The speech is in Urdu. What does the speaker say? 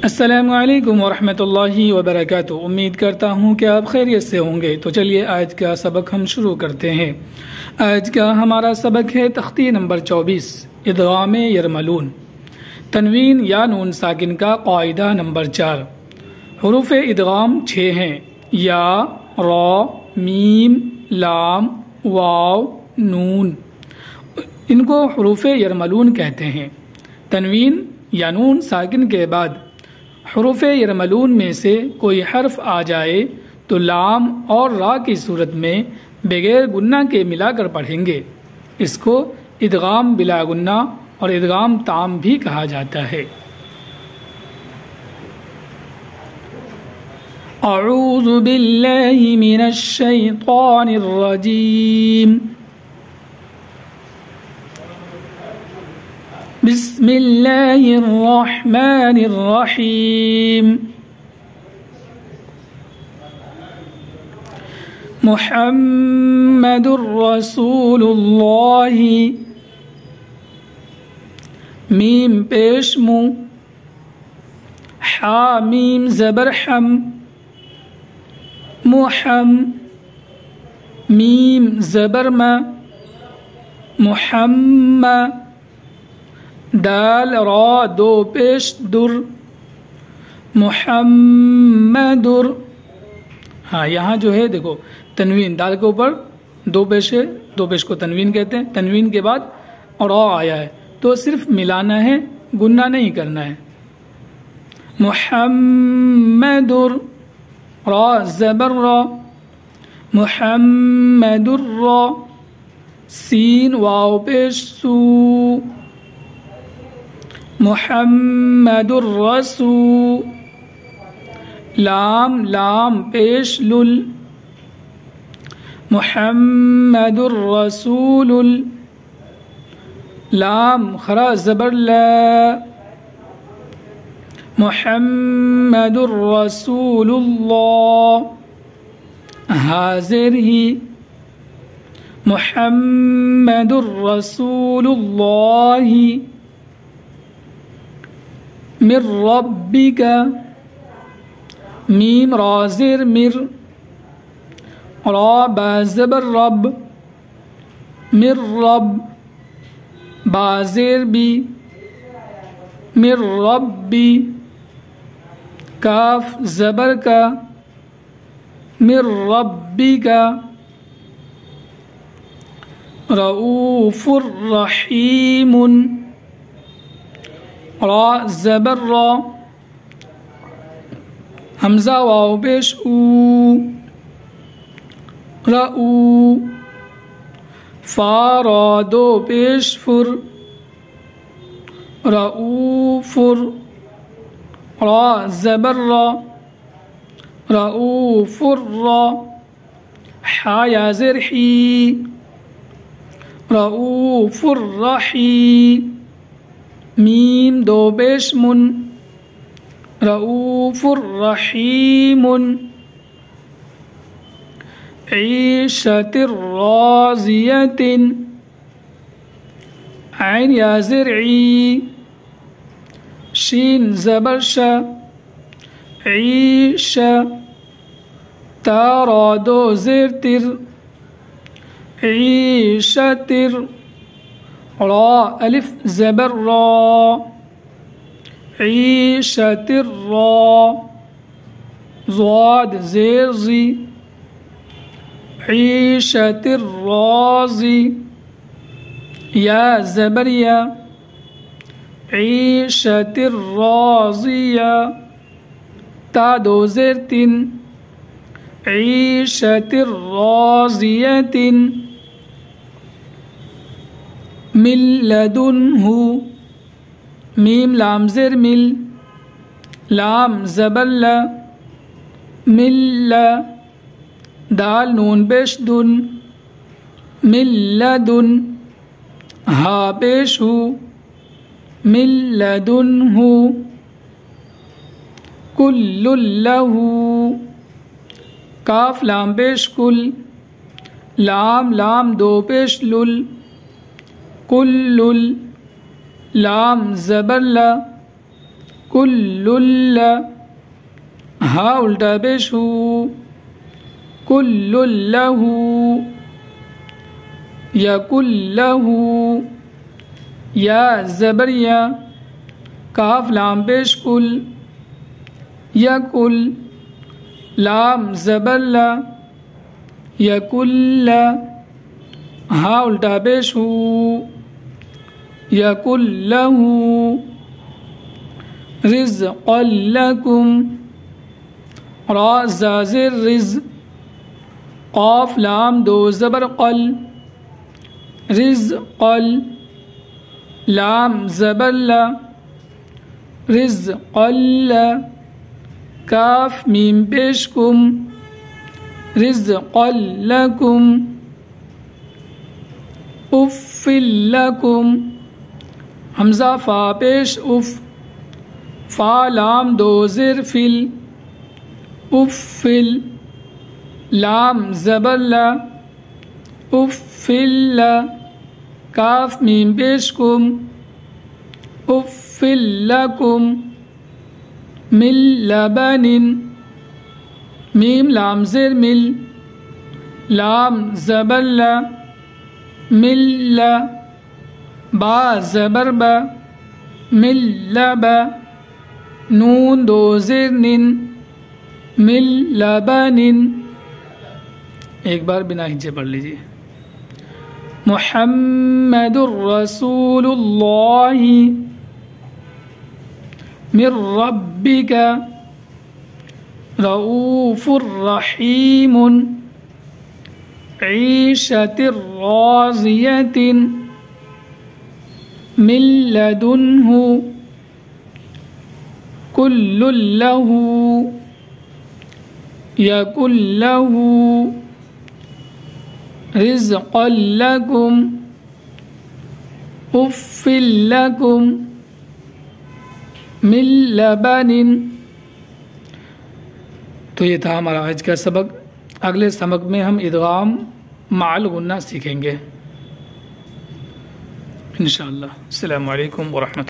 السلام علیکم ورحمۃ اللہ وبرکاتہ۔ امید کرتا ہوں کہ آپ خیریت سے ہوں گے۔ تو چلیے آج کا سبق ہم شروع کرتے ہیں۔ آج کا ہمارا سبق ہے تختی نمبر 24 ادغام یرملون، تنوین یا نون ساکن کا قاعدہ نمبر 4۔ حروف ادغام 6 ہیں: یا، را، میم، لام، واو، نون۔ ان کو حروف یرملون کہتے ہیں۔ تنوین یا نون ساکن کے بعد حروف یرملون میں سے کوئی حرف آ جائے تو لام اور را کی صورت میں بغیر گنہ کے ملا کر پڑھیں گے۔ اس کو ادغام بلا گنہ اور ادغام تام بھی کہا جاتا ہے۔ اعوذ باللہ من الشیطان الرجیم، بسم اللہ الرحمن الرحیم۔ محمد رسول اللہ، میم پیش مو، حا میم زبر حم، محم، میم زبر ما، محمد، دال را دو پیش در، محمدر۔ ہاں یہاں جو ہے دیکھو تنوین دال کے اوپر دو پیش ہے، دو پیش کو تنوین کہتے ہیں۔ تنوین کے بعد را آیا ہے تو صرف ملانا ہے، گنہ نہیں کرنا ہے۔ محمدر، را زبر را، محمدر را، سین واو پیش سو، محمد الرسول، لام لام پیش لل، محمد الرسول، لام خرا زبر لا، محمد الرسول اللہ، حاضر ہی، محمد الرسول اللہ، من ربک، میم را زر مر، را با زبر رب، من رب، با زر بی، من ربی، کاف زبر کا، من ربی کا، رؤوف الرحیم، را زبر را، حمزہ واو پیش او، رؤو، فا را دو پیش فر، رؤوفر، را زبر را، رؤوفر را، حا یا زر حی، رؤوفر رحی، میم دو پیش من، رؤوف الرحیم، عیشت راضیت، عین یا زرعی، شین زبر شا، عیش، تا را دو زر تر، عیشتر، را الف زبر را، عیشتر را، ضاد زیر زی، عیشتر رازی، یا زبر یا، عیشتر رازیہ، تا دو زیر تن، عیشتر رازیۃ، من لدنہ، میم لام زر مل، لام زبر لا، مل، دال نون پیش دن، من لدن، ہا پیش ہو، من لدنہ، کل لہو، کاف لام پیش کل، لام لام دو پیش لل، کل، لام زبر لا، کل ہا الٹا پیش ہو کل لہ یکلہ یا زبر یا کاف لام پیش کل یکل لام زبر لا یکل ہا الٹا پیش ہو یکلہ رزقا لکم را زازر رز قاف لام دو زبر قل رزقل لام زبر لا رزقل کاف میم پیش کم رزقل لکم افل لکم حمزہ فا پیش اف فا لام دو زر فل افل لام زبر لا افل کاف میم پیش کم افل لکم من لبن میم لام زر مل لام زبر لا مل با زبر با مل لبا نون دو زر نن مل لبن ایک بار بنا ہجے پڑھ لیجیے محمد رسول اللہ من ربک رؤوف رحیم عیشۃ راضیۃ من لدنہ کل لہ یکن لہ رزقا لکم افل لکم من لبن. تو یہ تھا ہمارا آج کا سبق. اگلے سبق میں ہم ادغام مع الغنہ سیکھیں گے انشاءاللہ. السلام علیکم ورحمۃ اللہ.